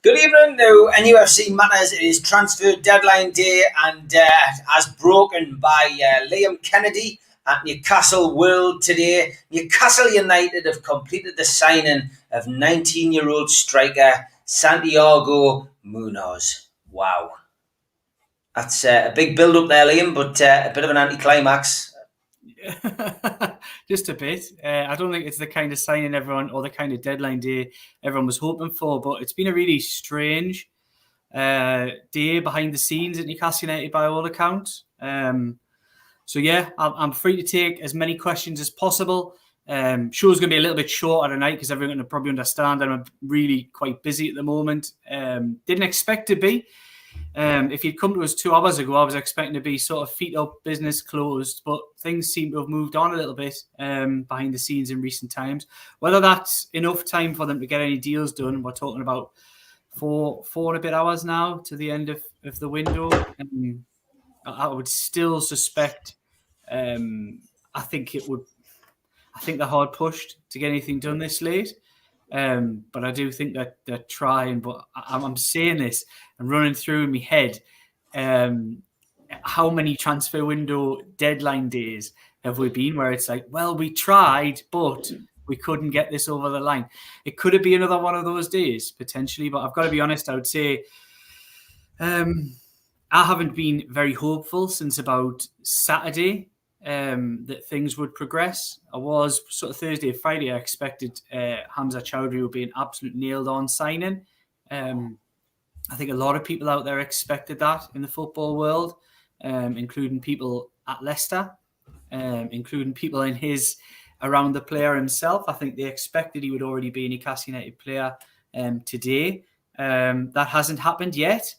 Good evening to NUFC Matters. It is transfer deadline day, and as broken by Liam Kennedy at Newcastle World today, Newcastle United have completed the signing of 19-year-old striker Santiago Munoz. Wow. That's a big build-up there, Liam, but a bit of an anticlimax. Just a bit. I don't think it's the kind of signing everyone or the kind of deadline day everyone was hoping for, but it's been a really strange day behind the scenes at Newcastle United by all accounts. So yeah, I'm free to take as many questions as possible. Show's going to be a little bit shorter tonight because everyone can probably understand that I'm really quite busy at the moment. Didn't expect to be. If you'd come to us 2 hours ago, I was expecting to be sort of feet up, business closed, but things seem to have moved on a little bit behind the scenes in recent times. Whether that's enough time for them to get any deals done, we're talking about four and a bit hours now to the end of the window. I would still suspect, I think they're hard pushed to get anything done this late. But I do think that they're trying. But I'm saying this and running through in my head how many transfer window deadline days have we been where it's like, well, we tried, but we couldn't get this over the line. It could be another one of those days, potentially. But I've got to be honest, I would say I haven't been very hopeful since about Saturday. That things would progress. I was sort of Thursday, Friday, I expected Hamza Chowdhury would be an absolute nailed-on signing. I think a lot of people out there expected that in the football world, including people at Leicester, including people in around the player himself. I think they expected he would already be a Newcastle United player today. That hasn't happened yet.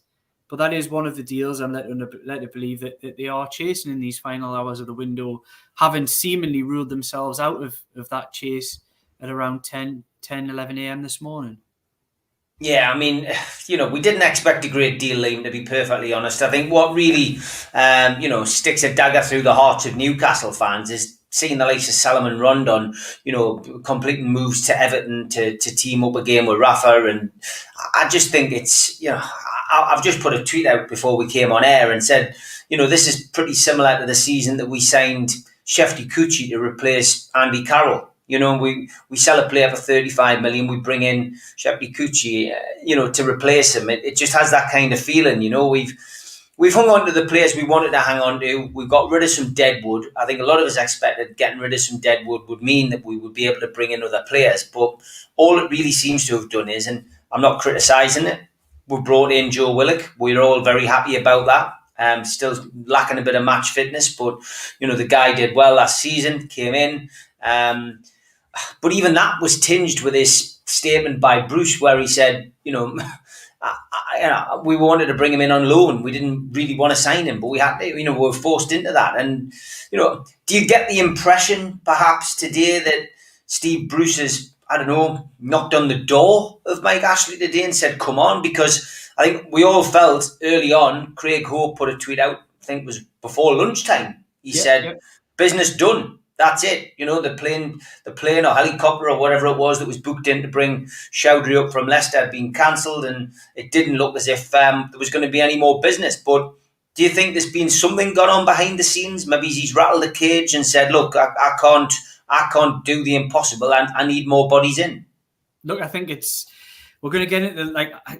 But that is one of the deals I'm led to believe that they are chasing in these final hours of the window, having seemingly ruled themselves out of that chase at around 10, 11 a.m. this morning. Yeah, I mean, we didn't expect a great deal, Liam, to be perfectly honest. I think what really, sticks a dagger through the hearts of Newcastle fans is seeing the likes of Salomon, Rondon, completing moves to Everton to team up again with Rafa. And I just think it's, I've just put a tweet out before we came on air and said, this is pretty similar to the season that we signed Shefty Kuchi to replace Andy Carroll. We sell a player for 35 million. We bring in Shefty Kuchi, to replace him. It just has that kind of feeling. We've hung on to the players we wanted to hang on to. We've got rid of some deadwood. I think a lot of us expected getting rid of some deadwood would mean that we would be able to bring in other players. But all it really seems to have done is, and I'm not criticising it, we brought in Joe Willock. We're all very happy about that. Still lacking a bit of match fitness, but the guy did well last season, came in. But even that was tinged with this statement by Bruce where he said, we wanted to bring him in on loan. We didn't really want to sign him, but we had to, we were forced into that. And, do you get the impression perhaps today that Steve Bruce has, knocked on the door of Mike Ashley today and said, come on? Because I think we all felt early on, Craig Hope put a tweet out, I think it was before lunchtime. He said, business done. That's it. The plane or helicopter or whatever it was that was booked in to bring Chowdhury up from Leicester had been cancelled, and it didn't look as if there was going to be any more business. But do you think there's been something gone on behind the scenes? Maybe he's rattled the cage and said, look, I can't do the impossible, and I need more bodies in. Look, I think we're going to get into,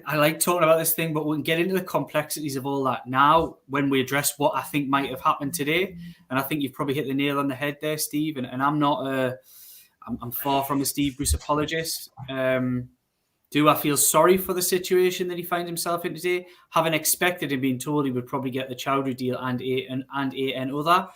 I like talking about this thing, but we'll get into the complexities of all that now when we address what I think might have happened today. And I think you've probably hit the nail on the head there, Steve. And I'm I'm far from a Steve Bruce apologist. Do I feel sorry for the situation that he finds himself in today? Having expected and been told he would probably get the Chowdhury deal and another.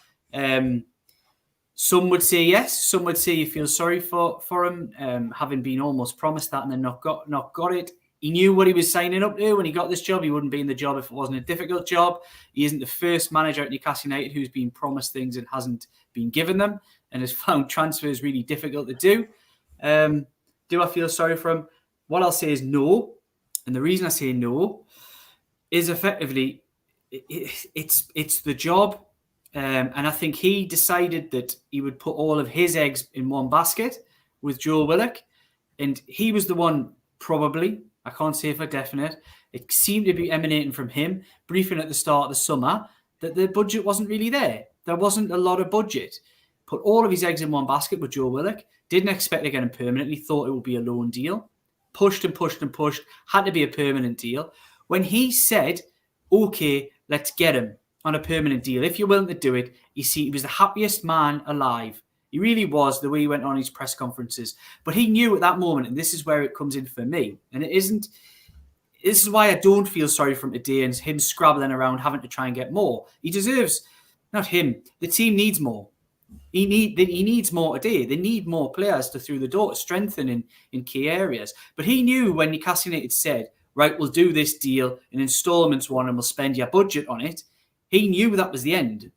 Some would say yes. Some would say you feel sorry for him, having been almost promised that and then not got it. He knew what he was signing up to when he got this job. He wouldn't be in the job if it wasn't a difficult job. He isn't the first manager at Newcastle United who's been promised things and hasn't been given them and has found transfers really difficult to do. Do I feel sorry for him? What I'll say is no. And the reason I say no is effectively it's the job. And I think he decided that he would put all of his eggs in one basket with Joe Willock. And he was the one probably I can't say for definite. It seemed to be emanating from him, briefing at the start of the summer, that the budget wasn't really there. There wasn't a lot of budget. Put all of his eggs in one basket with Joe Willock. Didn't expect to get him permanently. Thought it would be a loan deal. Pushed and pushed and pushed. Had to be a permanent deal. When he said, okay, let's get him on a permanent deal. If you're willing to do it, you see, he was the happiest man alive. He really was, the way he went on his press conferences. But he knew at that moment, and this is where it comes in for me, and it isn't, this is why I don't feel sorry for him today and him scrabbling around having to try and get more. He deserves, not him, the team needs more. He needs more today. They need more players to through the door to strengthen in key areas. But he knew when Newcastle United said, right, we'll do this deal in installments one and we'll spend your budget on it. He knew that was the end.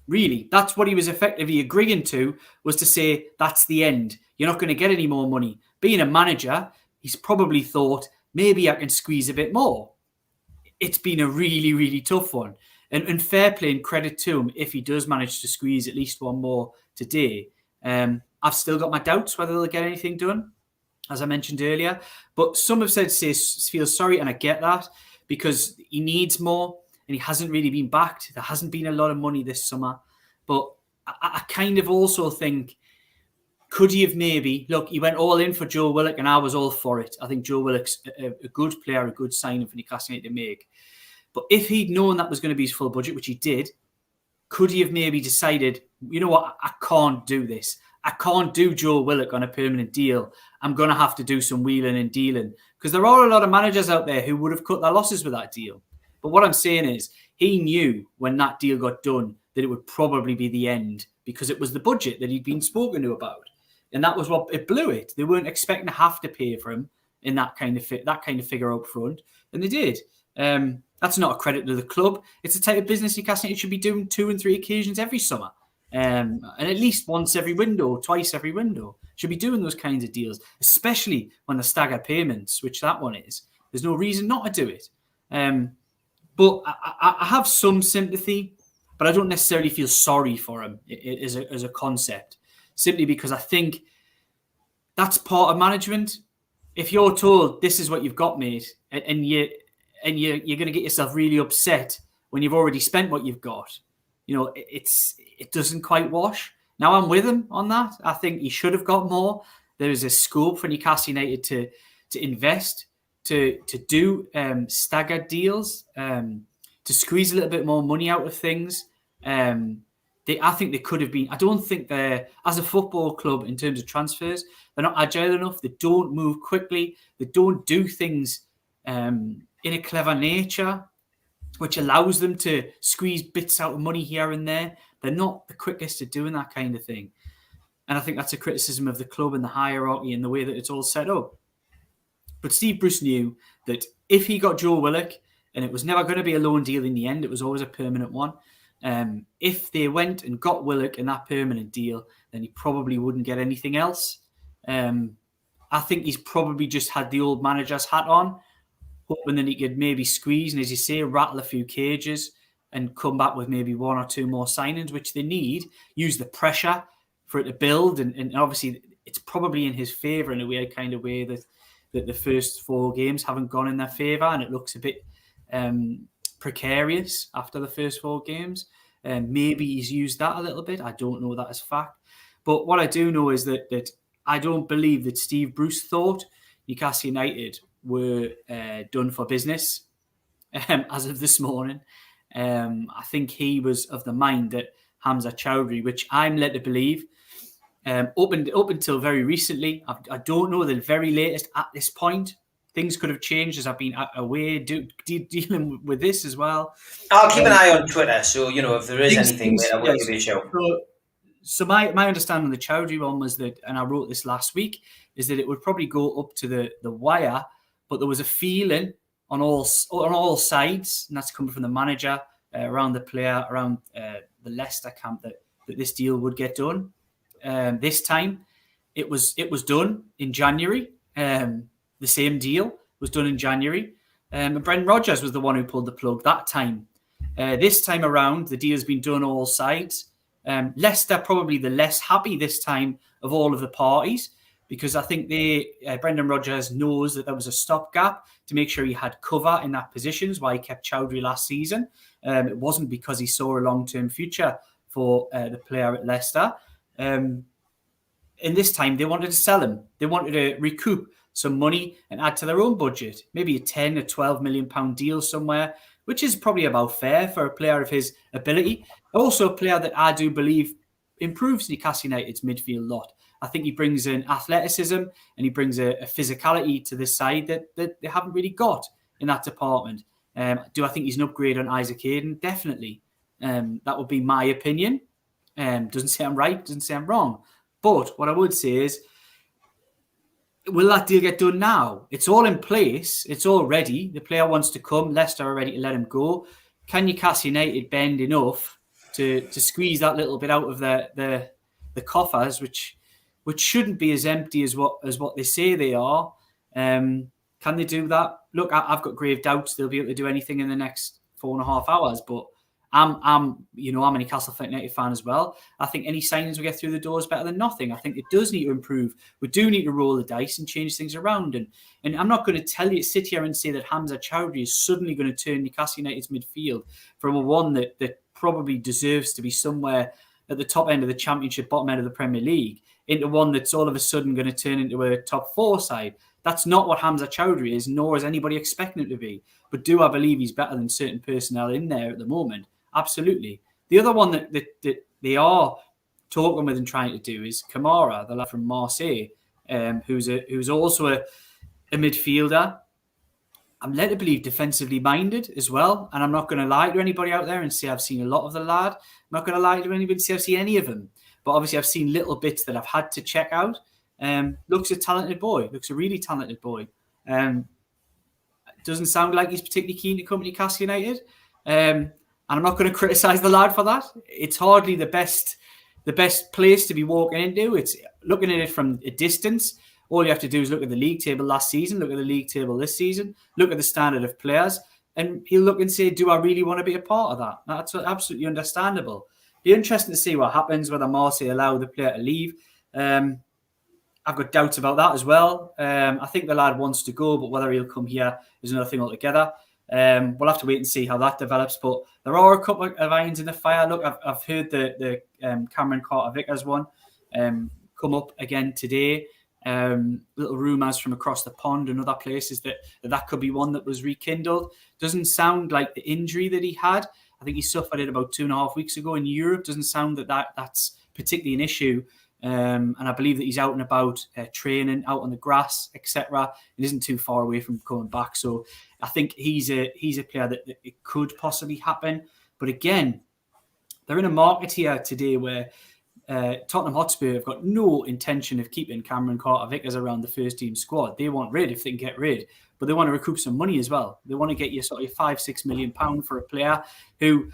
Really, that's what he was effectively agreeing to, was to say, that's the end. You're not going to get any more money. Being a manager, he's probably thought, maybe I can squeeze a bit more. It's been a really, really tough one. And fair play and credit to him if he does manage to squeeze at least one more today. I've still got my doubts whether they'll get anything done, as I mentioned earlier. But some have said, feel sorry, and I get that, because he needs more. And he hasn't really been backed. There hasn't been a lot of money this summer. But I kind of also think, could he have maybe, look, he went all in for Joe Willock and I was all for it. I think Joe Willock's a good player, a good signing for Newcastle United to make. But if he'd known that was going to be his full budget, which he did, could he have maybe decided, you know what, I can't do this. I can't do Joe Willock on a permanent deal. I'm going to have to do some wheeling and dealing. Because there are a lot of managers out there who would have cut their losses with that deal. But what I'm saying is, he knew when that deal got done that it would probably be the end, because it was the budget that he'd been spoken to about. And that was what it blew it. They weren't expecting to have to pay for him in that kind of figure up front. And they did. That's not a credit to the club. It's a type of business Newcastle United should be doing 2 and 3 occasions every summer. And at least once every window, twice every window. Should be doing those kinds of deals, especially when the staggered payments, which that one is. There's no reason not to do it. But I have some sympathy, but I don't necessarily feel sorry for him as a concept, simply because I think that's part of management. If you're told this is what you've got, mate, and you're going to get yourself really upset when you've already spent what you've got, you know, it doesn't quite wash. Now I'm with him on that. I think he should have got more. There is a scope for Newcastle United to invest. To do staggered deals, to squeeze a little bit more money out of things. I think they could have been. I don't think they're, as a football club in terms of transfers, they're not agile enough. They don't move quickly. They don't do things in a clever nature, which allows them to squeeze bits out of money here and there. They're not the quickest at doing that kind of thing. And I think that's a criticism of the club and the hierarchy and the way that it's all set up. But Steve Bruce knew that if he got Joe Willock, and it was never going to be a loan deal in the end, it was always a permanent one. If they went and got Willock in that permanent deal, then he probably wouldn't get anything else. I think he's probably just had the old manager's hat on, hoping that he could maybe squeeze and, as you say, rattle a few cages and come back with maybe 1 or 2 more signings, which they need, use the pressure for it to build. And obviously, it's probably in his favour in a weird kind of way that the first 4 games haven't gone in their favour, and it looks a bit precarious after the first 4 games. Maybe he's used that a little bit. I don't know that as fact. But what I do know is that I don't believe that Steve Bruce thought Newcastle United were done for business as of this morning. I think he was of the mind that Hamza Chowdhury, which I'm led to believe, up until very recently, I don't know the very latest at this point. Things could have changed as I've been away dealing with this as well. I'll keep an eye on Twitter, so you know if there is anything there, I will give you a shout. So my understanding of the Chowdhury one was that, and I wrote this last week, is that it would probably go up to the wire, but there was a feeling on all sides, and that's coming from the manager, around the player, around the Leicester camp, that this deal would get done. This time, it was done in January. The same deal was done in January. And Brendan Rodgers was the one who pulled the plug that time. This time around, the deal's been done on all sides. Leicester probably the less happy this time of all of the parties, because I think Brendan Rodgers knows that there was a stopgap to make sure he had cover in that position, is why he kept Chowdhury last season. It wasn't because he saw a long-term future for the player at Leicester. And this time they wanted to sell him. They wanted to recoup some money and add to their own budget, maybe a 10 or 12 million pound deal somewhere, which is probably about fair for a player of his ability. Also a player that I do believe improves Newcastle United's midfield lot. I think he brings in athleticism and he brings a physicality to this side that they haven't really got in that department. Do I think he's an upgrade on Isaac Hayden? Definitely. That would be my opinion. Doesn't say I'm right, doesn't say I'm wrong. But what I would say is, will that deal get done now? It's all in place. It's all ready. The player wants to come. Leicester are ready to let him go. Can Newcastle United bend enough to squeeze that little bit out of the coffers, which shouldn't be as empty as what they say they are? Can they do that? Look, I've got grave doubts they'll be able to do anything in the next 4.5 hours, but I'm a Newcastle United fan as well. I think any signings we get through the door is better than nothing. I think it does need to improve. We do need to roll the dice and change things around. And I'm not going to sit here and say that Hamza Chowdhury is suddenly going to turn Newcastle United's midfield from a one that probably deserves to be somewhere at the top end of the Championship, bottom end of the Premier League, into one that's all of a sudden going to turn into a top 4 side. That's not what Hamza Chowdhury is, nor is anybody expecting him to be. But do I believe he's better than certain personnel in there at the moment? Absolutely. The other one that they are talking with and trying to do is Kamara, the lad from Marseille, who's also a midfielder. I'm led to believe defensively minded as well. And I'm not going to lie to anybody out there and say I've seen a lot of the lad. I'm not going to lie to anybody and say I've seen any of them. But obviously I've seen little bits that I've had to check out. Looks a talented boy. Looks a really talented boy. Doesn't sound like he's particularly keen to come to Newcastle United. And I'm not going to criticise the lad for that. It's hardly the best place to be walking into. It's looking at it from a distance. All you have to do is look at the league table last season, look at the league table this season, look at the standard of players, and he'll look and say, do I really want to be a part of that? That's absolutely understandable. Be interesting to see what happens, whether Marseille allow the player to leave. I've got doubts about that as well. I think the lad wants to go, but whether he'll come here is another thing altogether. We'll have to wait and see how that develops. But there are a couple of irons in the fire. Look, I've heard the Cameron Carter-Vickers one come up again today. Little rumours from across the pond and other places that could be one that was rekindled. Doesn't sound like the injury that he had. I think he suffered it about 2.5 weeks ago in Europe. Doesn't sound that's particularly an issue. And I believe that he's out and about training, out on the grass, etc. It isn't too far away from coming back. So I think he's a player that it could possibly happen. But again, they're in a market here today where Tottenham Hotspur have got no intention of keeping Cameron Carter-Vickers around the first team squad. They want rid if they can get rid, but they want to recoup some money as well. They want to get you sort of £5-6 million for a player who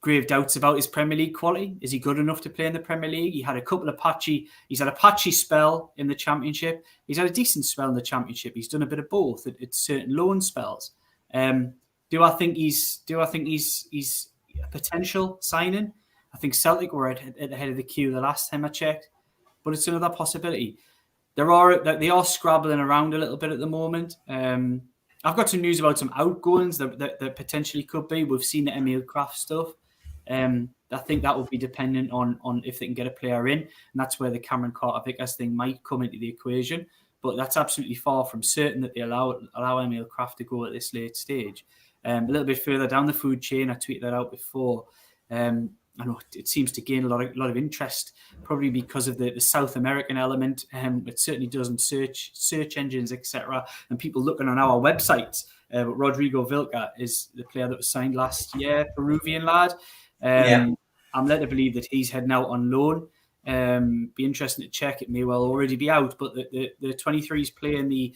grave doubts about his Premier League quality. Is he good enough to play in the Premier League? He's had a patchy spell in the Championship. He's had a decent spell in the Championship. He's done a bit of both at certain loan spells. Do I think he's a potential signing? I think Celtic were at the head of the queue the last time I checked, but it's another possibility. They are scrabbling around a little bit at the moment. I've got some news about some outgoings that potentially could be. We've seen the Emil Kraft stuff. I think that will be dependent on if they can get a player in, and that's where the Cameron Carter-Vickers thing might come into the equation. But that's absolutely far from certain that they allow Emil Kraft to go at this late stage. A little bit further down the food chain, I tweeted that out before. I know it seems to gain a lot of interest, probably because of the South American element. It certainly does in search engines, etc. And people looking on our websites. But Rodrigo Vilca is the player that was signed last year, Peruvian lad. I'm led to believe that he's heading out on loan. Be interesting to check. It may well already be out, but the 23s playing the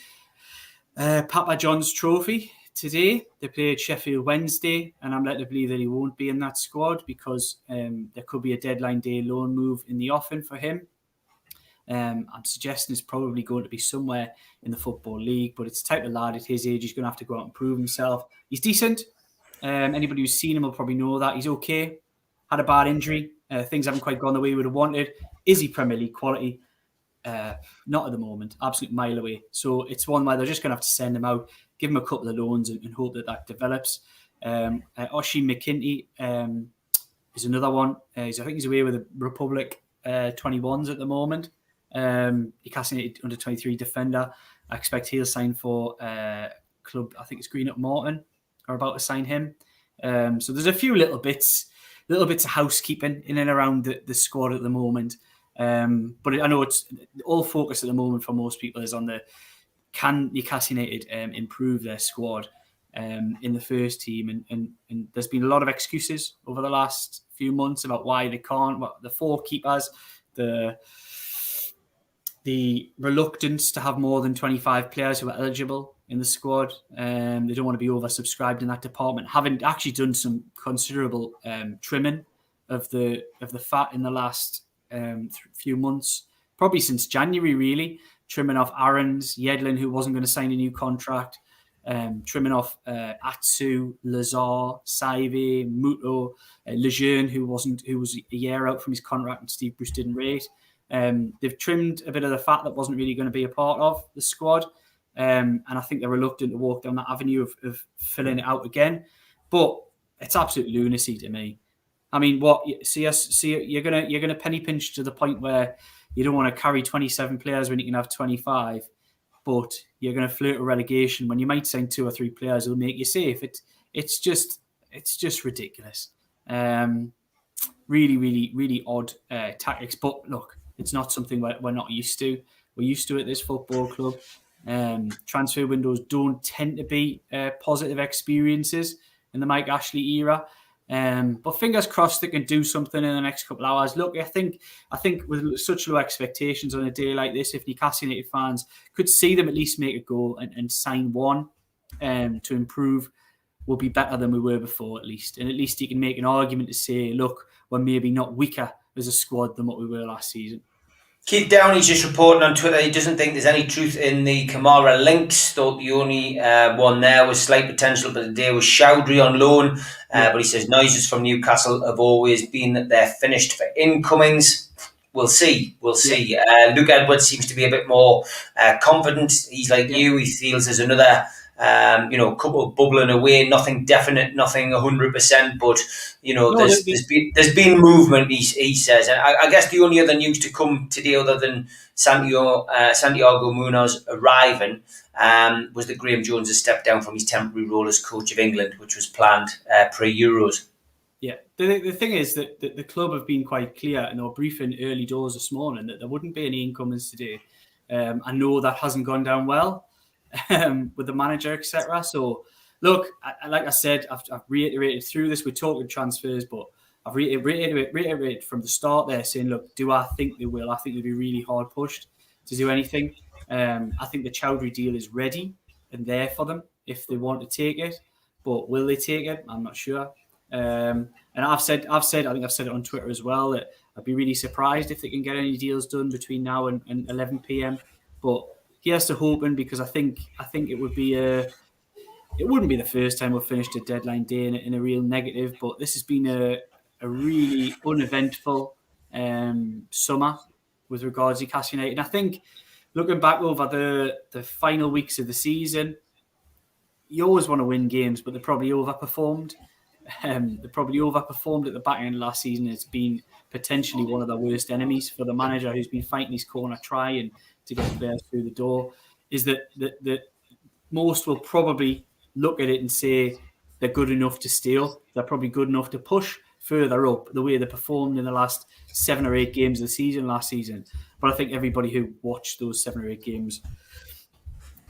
Papa John's Trophy today. They played Sheffield Wednesday, and I'm led to believe that he won't be in that squad because there could be a deadline day loan move in the offing for him. I'm suggesting it's probably going to be somewhere in the Football League, but it's the type of lad at his age, he's going to have to go out and prove himself. He's decent. Anybody who's seen him will probably know that. He's okay. Had a bad injury. Things haven't quite gone the way we would have wanted. Is he Premier League quality? Not at the moment, absolute mile away. So it's one where they're just going to have to send him out, give him a couple of loans and hope that develops. Oshie McKinney is another one. I think he's away with the Republic 21s at the moment. Newcastle under 23 defender. I expect he'll sign for club. I think it's Greenock Morton are about to sign him. So there's a few little bits of housekeeping in and around the squad at the moment. But I know it's all focus at the moment for most people is on can Newcastle United improve their squad in the first team, and there's been a lot of excuses over the last few months about why they can't. The 4 keepers, the reluctance to have more than 25 players who are eligible in the squad. They don't want to be oversubscribed in that department. Having actually done some considerable trimming of the fat in the last few months, probably since January, really. Trimming off Aarons, Yedlin, who wasn't going to sign a new contract. Trimming off Atsu, Lazar, Saive, Muto, Lejeune, who was a year out from his contract and Steve Bruce didn't rate. They've trimmed a bit of the fat that wasn't really going to be a part of the squad. And I think they're reluctant to walk down that avenue of filling it out again. But it's absolute lunacy to me. I mean, you're gonna penny pinch to the point where you don't want to carry 27 players when you can have 25, but you're going to flirt with relegation when you might sign 2 or 3 players who'll make you safe. It's just ridiculous. Really, really, really odd tactics. But look, it's not something we're not used to. We're used to it at this football club. Transfer windows don't tend to be positive experiences in the Mike Ashley era. But fingers crossed they can do something in the next couple of hours. Look, I think with such low expectations on a day like this, if Newcastle United fans could see them at least make a goal and sign one to improve, we'll be better than we were before at least. And at least you can make an argument to say, look, we're maybe not weaker as a squad than what we were last season. Keith Downey's just reporting on Twitter he doesn't think there's any truth in the Kamara links. Thought the only one there was slight potential, but today was Chowdhury on loan. But he says noises from Newcastle have always been that they're finished for incomings. We'll see. Yeah. Luke Edwards seems to be a bit more confident. He's like you. He feels there's another couple bubbling away, nothing definite, nothing 100%, but there's been movement. He says, and I guess the only other news to come today, other than Santiago Munoz arriving, was that Graham Jones has stepped down from his temporary role as coach of England, which was planned pre-Euros. Yeah, the thing is that the club have been quite clear in their briefing early doors this morning that there wouldn't be any incomings today. I know that hasn't gone down well with the manager, etc. So, look, like I said, I've reiterated through this. We're talking transfers, but I've reiterated from the start there, saying, look, do I think they will? I think they'll be really hard pushed to do anything. I think the Chowdhury deal is ready and there for them if they want to take it. But will they take it? I'm not sure. And I've said, I think I've said it on Twitter as well, that I'd be really surprised if they can get any deals done between now and 11 p.m. But here's to hoping, because I think it would be it wouldn't be the first time we've finished a deadline day in a real negative, but this has been a really uneventful summer with regards to Newcastle United. And I think looking back over the final weeks of the season, you always want to win games, but they probably overperformed. They probably overperformed at the back end of last season. It's been potentially one of the worst enemies for the manager, who's been fighting his corner trying to get players through the door. Is that most will probably look at it and say they're good enough to stay up. They're probably good enough to push further up the way they performed in the last 7 or 8 games of the season last season. But I think everybody who watched those 7 or 8 games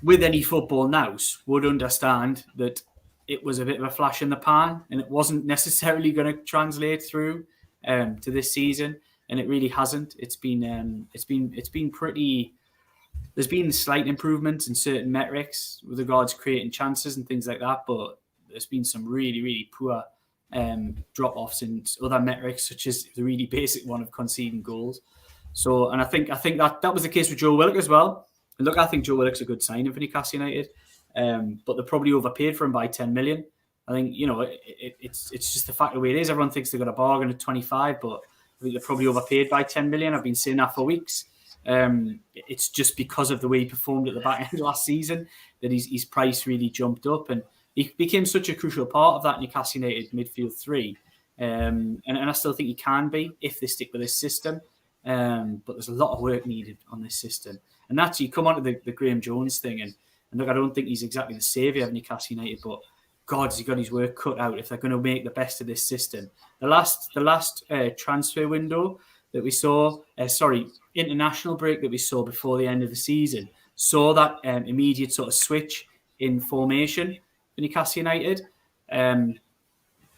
with any football nous would understand that it was a bit of a flash in the pan, and it wasn't necessarily going to translate through to this season, and it really hasn't. It's been pretty. There's been slight improvements in certain metrics with regards to creating chances and things like that, but there's been some really, really poor drop-offs in other metrics, such as the really basic one of conceding goals. So, and I think that was the case with Joe Willock as well. And look, I think Joe Willock's a good signing for Newcastle United. But they probably overpaid for him by 10 million. I think, it's just the fact of the way it is. Everyone thinks they've got a bargain at 25, but I think they're probably overpaid by 10 million. I've been saying that for weeks. It's just because of the way he performed at the back end last season that his price really jumped up, and he became such a crucial part of that Newcastle United midfield three. And I still think he can be if they stick with this system. But there's a lot of work needed on this system. And that's, you come on to the Graham Jones thing, and look, I don't think he's exactly the saviour of Newcastle United, but God, has he got his work cut out if they're going to make the best of this system. The last transfer window that we saw, international break that we saw before the end of the season, saw that immediate sort of switch in formation for Newcastle United.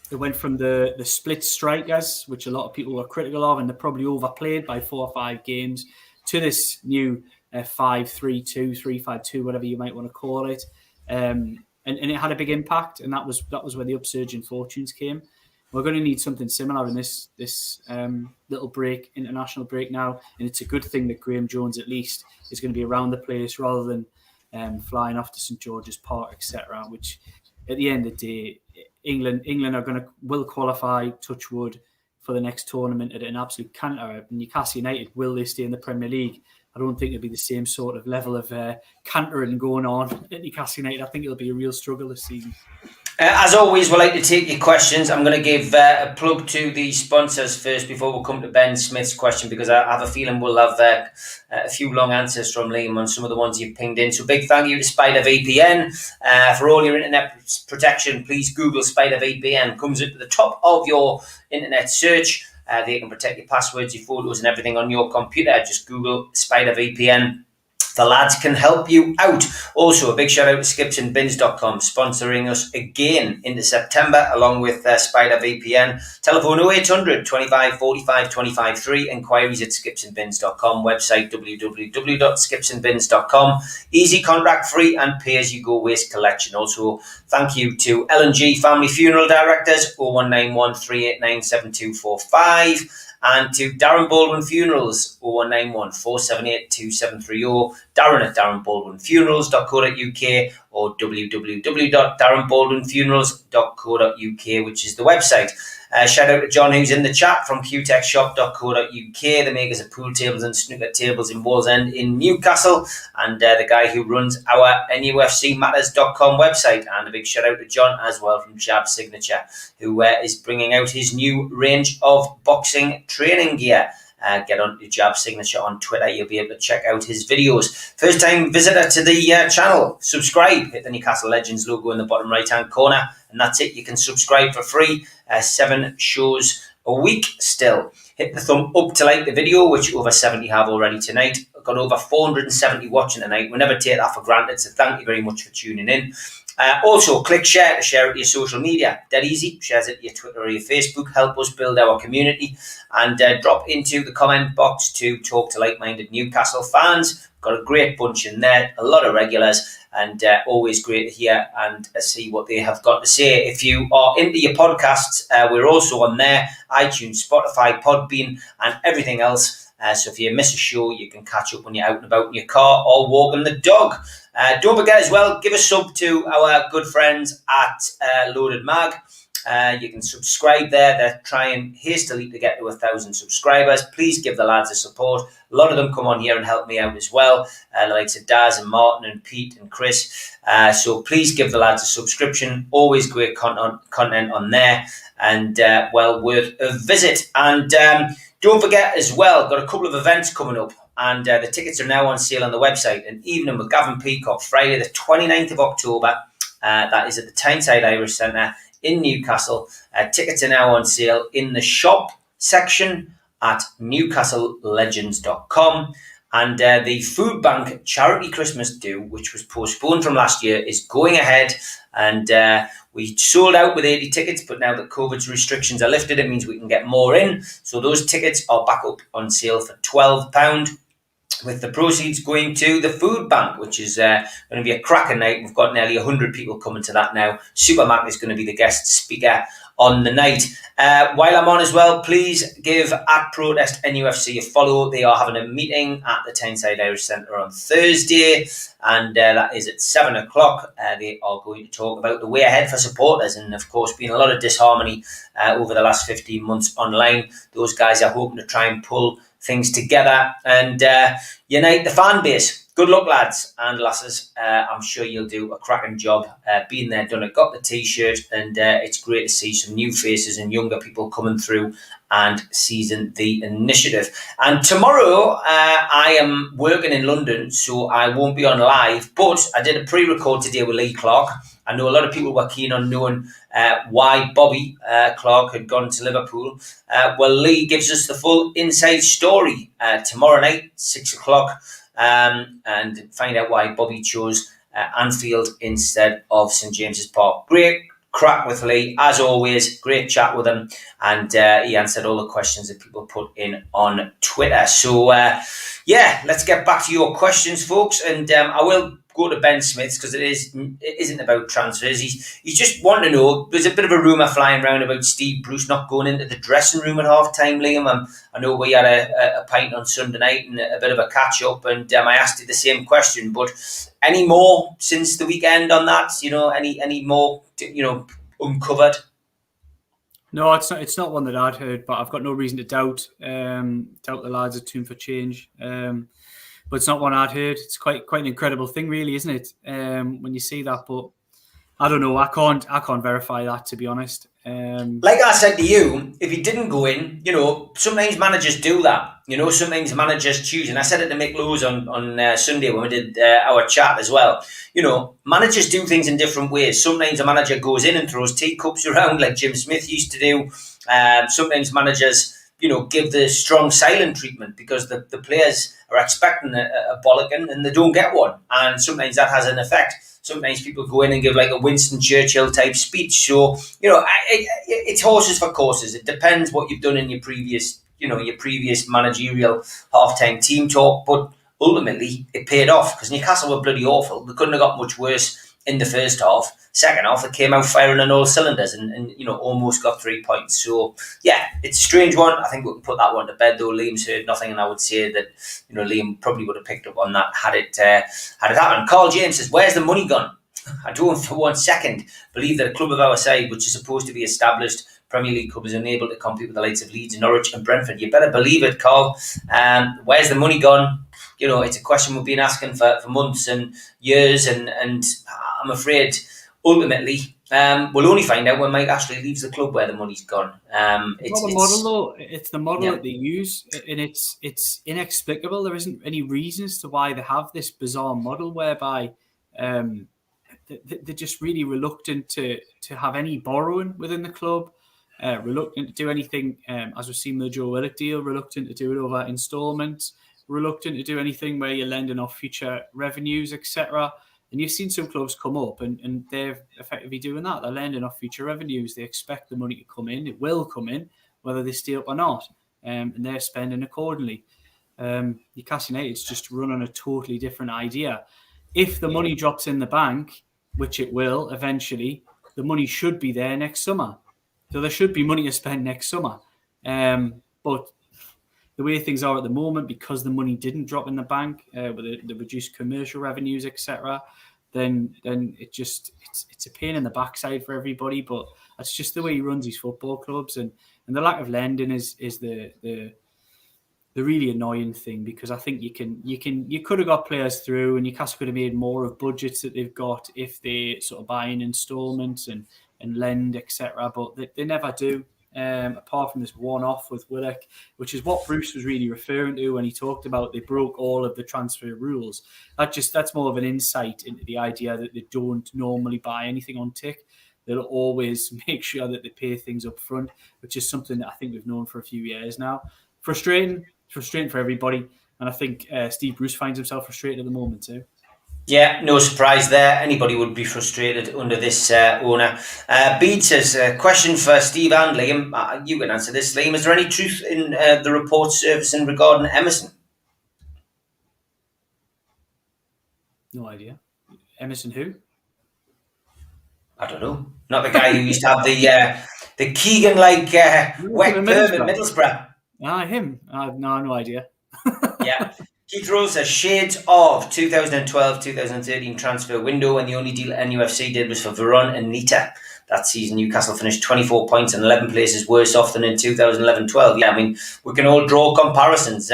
It went from the split strikers, which a lot of people were critical of, and they're probably overplayed by 4 or 5 games, to this new 5-3-2, 3-5-2, whatever you might want to call it. And it had a big impact, and that was where the upsurge in fortunes came. We're going to need something similar in this little break, international break now, and it's a good thing that Graham Jones at least is going to be around the place rather than flying off to St George's Park, etc. Which, at the end of the day, England will qualify, touch wood, for the next tournament at an absolute canter. Newcastle United, will they stay in the Premier League? I don't think it'll be the same sort of level of cantering going on at Newcastle United. I think it'll be a real struggle this season. As always, we'd like to take your questions. I'm going to give a plug to the sponsors first before we come to Ben Smith's question, because I have a feeling we'll have a few long answers from Liam on some of the ones you've pinged in. So big thank you to Spider VPN. For all your internet protection, please Google Spider VPN. Comes at the top of your internet search. They can protect your passwords, your photos and everything on your computer. Just Google Spider VPN. The lads can help you out. Also, a big shout out to skipsandbins.com, sponsoring us again into September, along with Spider VPN. Telephone 0800 25 45 25 3. Inquiries at skipsandbins.com. Website www.skipsandbins.com. Easy, contract free, and pay as you go waste collection. Also, thank you to L&G Family Funeral Directors, 0191 389 7245. And to Darren Baldwin Funerals, 0191 478 2730, Darren at darrenbaldwinfunerals.co.uk or www.darrenbaldwinfunerals.co.uk, which is the website. Shout out to John, who's in the chat, from qtechshop.co.uk, the makers of pool tables and snooker tables in Wallsend in Newcastle, and the guy who runs our NUFCmatters.com website. And a big shout out to John as well from Jab Signature, who is bringing out his new range of boxing training gear. Get on to Jab Signature on Twitter. You'll be able to check out his videos. First time visitor to the channel, subscribe. Hit the Newcastle Legends logo in the bottom right hand corner, and that's it. You can subscribe for free. 7 shows a week still. Hit the thumb up to like the video, which over 70 have already tonight. I've got over 470 watching tonight. We never take that for granted, so thank you very much for tuning in. Also, click share to share it to your social media. Dead easy. Shares it to your Twitter or your Facebook. Help us build our community. And drop into the comment box to talk to like-minded Newcastle fans. Got a great bunch in there. A lot of regulars. And always great to hear and see what they have got to say. If you are into your podcasts, we're also on there. iTunes, Spotify, Podbean, and everything else. So if you miss a show, you can catch up when you're out and about in your car or walking the dog. Don't forget as well, give a sub to our good friends at Loaded Mag. You can subscribe there. They're trying hastily to get to 1,000 subscribers. Please give the lads a support. A lot of them come on here and help me out as well. The likes of Daz and Martin and Pete and Chris. So please give the lads a subscription. Always great content on there, and well worth a visit. And don't forget as well, got a couple of events coming up, and the tickets are now on sale on the website. An evening with Gavin Peacock, Friday the 29th of October. That is at the Tyneside Irish Centre in Newcastle. Tickets are now on sale in the shop section at newcastlelegends.com. And the Food Bank Charity Christmas Do, which was postponed from last year, is going ahead. And we sold out with 80 tickets, but now that COVID's restrictions are lifted, it means we can get more in. So those tickets are back up on sale for £12, with the proceeds going to the Food Bank, which is going to be a cracking night. We've got nearly 100 people coming to that now. Super Mac is going to be the guest speaker on the night. While I'm on as well, please give at Protest NUFC a follow. They are having a meeting at the Tyneside Irish Centre on Thursday, and that is at 7 o'clock. They are going to talk about the way ahead for supporters, and of course been a lot of disharmony over the last 15 months online. Those guys are hoping to try and pull things together and unite the fan base. Good luck, lads and lasses. I'm sure you'll do a cracking job. Been there, done it, got the t-shirt, and it's great to see some new faces and younger people coming through and seizing the initiative. And tomorrow, I am working in London, so I won't be on live, but I did a pre-record today with Lee Clark. I know a lot of people were keen on knowing why Bobby Clark had gone to Liverpool. Well, Lee gives us the full inside story tomorrow night, 6 o'clock. And find out why Bobby chose Anfield instead of St James's Park. Great crack with Lee, as always. Great chat with him, and he answered all the questions that people put in on Twitter. So, let's get back to your questions, folks. And I will go to Ben Smith's because it isn't about transfers. He's just wanting to know. There's a bit of a rumour flying around about Steve Bruce not going into the dressing room at half time, Liam. I know we had a pint on Sunday night and a bit of a catch up, and I asked you the same question. But any more since the weekend on that? Any more uncovered? No, it's not one that I'd heard, but I've got no reason to doubt the lads are tuned for change. But it's not one I'd heard. It's quite an incredible thing, really, isn't it? When you see that, but I don't know. I can't verify that, to be honest. Like I said to you, if he didn't go in, sometimes managers do that. Sometimes managers choose, and I said it to Mick Lowes on Sunday when we did our chat as well. Managers do things in different ways. Sometimes a manager goes in and throws teacups around like Jim Smith used to do. Sometimes managers, give the strong silent treatment because the players are expecting a bollocking and they don't get one. And sometimes that has an effect. Sometimes people go in and give like a Winston Churchill type speech. So, it's horses for courses. It depends what you've done in your previous managerial half-time team talk. But ultimately, it paid off because Newcastle were bloody awful. They couldn't have got much worse in the first half. Second half, it came out firing on all cylinders and almost got 3 points. So, yeah, it's a strange one. I think we can put that one to bed, though. Liam's heard nothing, and I would say that, Liam probably would have picked up on that had it happened. Carl James says, where's the money gone? I don't for 1 second believe that a club of our side, which is supposed to be established Premier League club, is unable to compete with the likes of Leeds, Norwich and Brentford. You better believe it, Carl. Where's the money gone? It's a question we've been asking for months and years, and I'm afraid ultimately we'll only find out when Mike Ashley leaves the club where the money's gone. It's the model, though. It's the model that they use, and it's inexplicable. There isn't any reason as to why they have this bizarre model whereby they're just really reluctant to have any borrowing within the club, reluctant to do anything, as we've seen with the Joe Willock deal, reluctant to do it over instalments, reluctant to do anything where you're lending off future revenues, etc. And you've seen some clubs come up and they're effectively doing that. They're lending off future revenues. They expect the money to come in. It will come in, whether they stay up or not. And they're spending accordingly. Newcastle United's just run on a totally different idea. If the money drops in the bank, which it will eventually, the money should be there next summer. So there should be money to spend next summer. But the way things are at the moment, because the money didn't drop in the bank with the reduced commercial revenues, etc., then it's a pain in the backside for everybody. But that's just the way he runs his football clubs, and the lack of lending is the really annoying thing, because I think you could have got players through, and Newcastle could have made more of budgets that they've got if they sort of buy in installments and lend, etc. But they never do. Apart from this one-off with Willock, which is what Bruce was really referring to when he talked about they broke all of the transfer rules. That's more of an insight into the idea that they don't normally buy anything on tick. They'll always make sure that they pay things up front, which is something that I think we've known for a few years now. Frustrating for everybody, and I think Steve Bruce finds himself frustrated at the moment too. Yeah, no surprise there. Anybody would be frustrated under this owner. Bede says, question for Steve and Liam. You can answer this, Liam. Is there any truth in the report surfacing regarding Emerson? No idea. Emerson who? I don't know. Not the guy who used to have the Keegan-like wet perm at Middlesbrough. Him. I have no idea. Yeah. Keith Rose says shades of 2012-2013 transfer window, and the only deal NUFC did was for Varane and Nita. That season, Newcastle finished 24 points and 11 places worse off than in 2011-12. Yeah, I mean, we can all draw comparisons.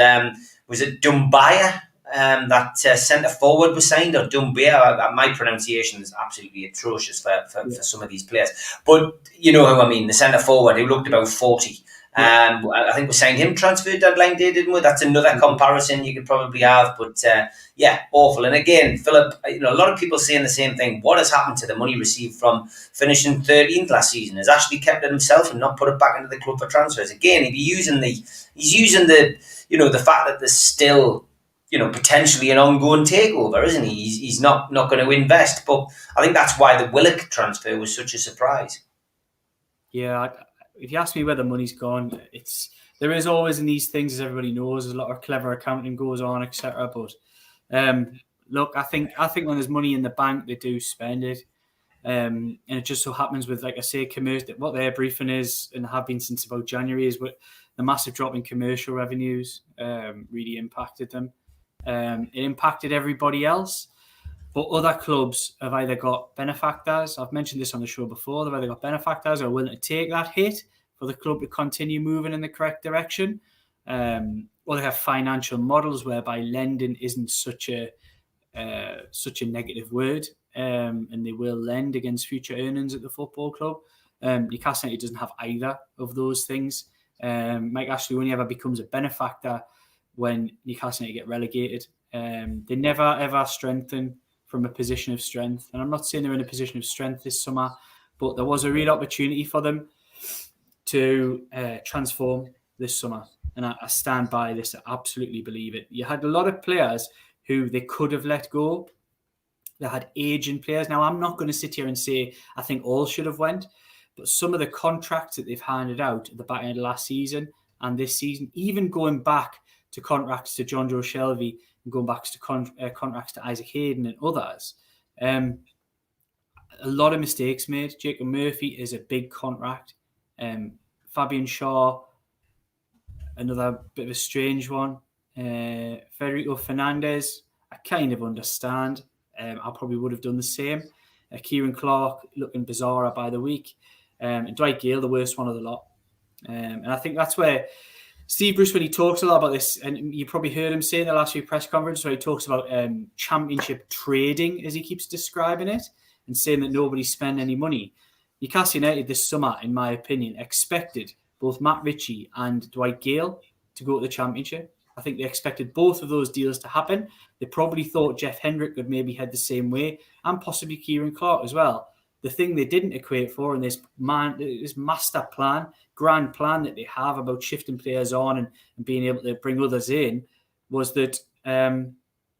Was it Dumbaya that centre forward was signed, or Dumbia? My pronunciation is absolutely atrocious for some of these players. But you know who I mean, the centre forward who looked about 40. I think we signed him transfer deadline day, didn't we? That's another comparison you could probably have. But yeah, awful. And again, Philip, a lot of people saying the same thing. What has happened to the money received from finishing 13th last season? Has Ashley kept it himself and not put it back into the club for transfers? Again, he's using the the fact that there's still potentially an ongoing takeover, isn't he? He's not going to invest. But I think that's why the Willock transfer was such a surprise. Yeah, if you ask me where the money's gone, there is always in these things, as everybody knows, a lot of clever accounting goes on, etc. But look, I think when there's money in the bank, they do spend it, and it just so happens with, like I say, what their briefing is and have been since about January is what the massive drop in commercial revenues really impacted them. It impacted everybody else. But other clubs have either got benefactors. I've mentioned this on the show before. They've either got benefactors who are willing to take that hit for the club to continue moving in the correct direction, or they have financial models whereby lending isn't such a negative word, and they will lend against future earnings at the football club. Newcastle United doesn't have either of those things. Mike Ashley only ever becomes a benefactor when Newcastle United get relegated. They never ever strengthen from a position of strength. And I'm not saying they're in a position of strength this summer, but there was a real opportunity for them to transform this summer. And I stand by this. I absolutely believe it. You had a lot of players who they could have let go. They had aging players. Now, I'm not going to sit here and say I think all should have went, but some of the contracts that they've handed out at the back end of last season and this season, even going back to contracts to John Joe Shelby and going back to contracts to Isaac Hayden and others, a lot of mistakes made. Jacob Murphy is a big contract. Fabian Shaw, another bit of a strange one. Federico Fernandez, I kind of understand. I probably would have done the same. Kieran Clark looking bizarre by the week. And Dwight Gale, the worst one of the lot. And I think that's where Steve Bruce, when he talks a lot about this, and you probably heard him say in the last few press conferences, where he talks about championship trading, as he keeps describing it, and saying that nobody spent any money. Newcastle United this summer, in my opinion, expected both Matt Ritchie and Dwight Gale to go to the championship. I think they expected both of those deals to happen. They probably thought Jeff Hendrick would maybe head the same way, and possibly Kieran Clark as well. The thing they didn't equate for in this master plan, grand plan that they have about shifting players on and being able to bring others in, was that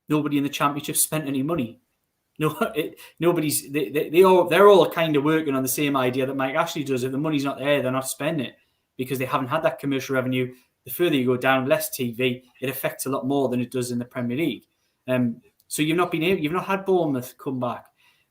nobody in the championship spent any money. Nobody's. They're all kind of working on the same idea that Mike Ashley does. If the money's not there, they're not spending it because they haven't had that commercial revenue. The further you go down, less TV. It affects a lot more than it does in the Premier League. So you've not had Bournemouth come back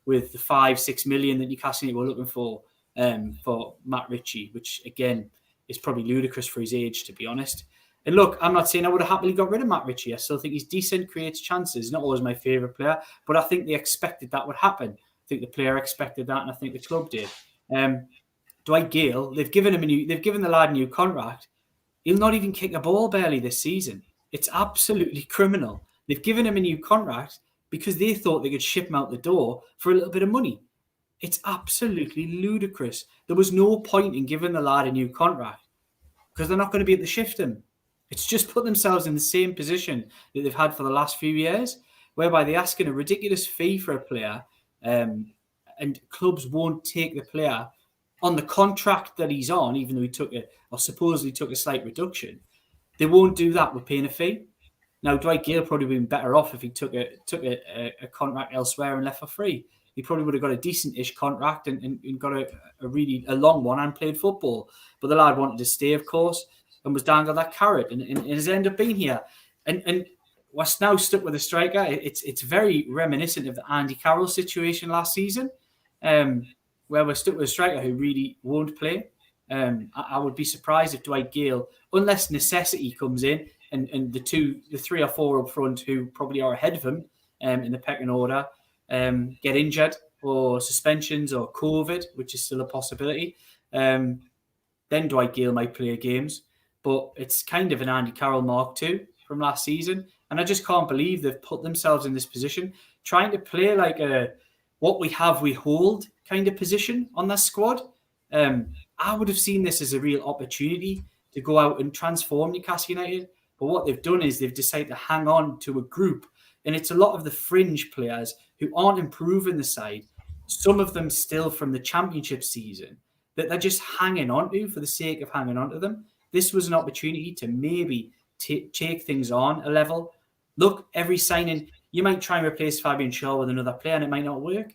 with the 5-6 million that Newcastle were looking for Matt Ritchie, which again is probably ludicrous for his age, to be honest. And look, I'm not saying I would have happily got rid of Matt Ritchie. I still think he's decent, creates chances. Not always my favourite player, but I think they expected that would happen. I think the player expected that, and I think the club did. Dwight Gale, they've given the lad a new contract. He'll not even kick a ball barely this season. It's absolutely criminal. They've given him a new contract because they thought they could ship him out the door for a little bit of money. It's absolutely ludicrous. There was no point in giving the lad a new contract because they're not going to be able to shift him. It's just put themselves in the same position that they've had for the last few years, whereby they're asking a ridiculous fee for a player, and clubs won't take the player on the contract that he's on, even though he supposedly took a slight reduction. They won't do that with paying a fee. Now, Dwight Gale probably would have been better off if he took a contract elsewhere and left for free. He probably would have got a decent-ish contract and got a long one and played football. But the lad wanted to stay, of course, and was dangled that carrot and has ended up being here. And was now stuck with a striker. It's very reminiscent of the Andy Carroll situation last season, where we're stuck with a striker who really won't play. I would be surprised if Dwight Gale, unless necessity comes in, and the 3 or 4 up front who probably are ahead of him in the pecking order get injured or suspensions or COVID, which is still a possibility, then Dwight Gale might play games. But it's kind of an Andy Carroll Mark II from last season. And I just can't believe they've put themselves in this position, trying to play like a what we have, we hold kind of position on their squad. I would have seen this as a real opportunity to go out and transform Newcastle United. But what they've done is they've decided to hang on to a group. And it's a lot of the fringe players who aren't improving the side, some of them still from the championship season, that they're just hanging on to for the sake of hanging on to them. This was an opportunity to maybe take things on a level. Look, every signing, you might try and replace Fabian Shaw with another player and it might not work.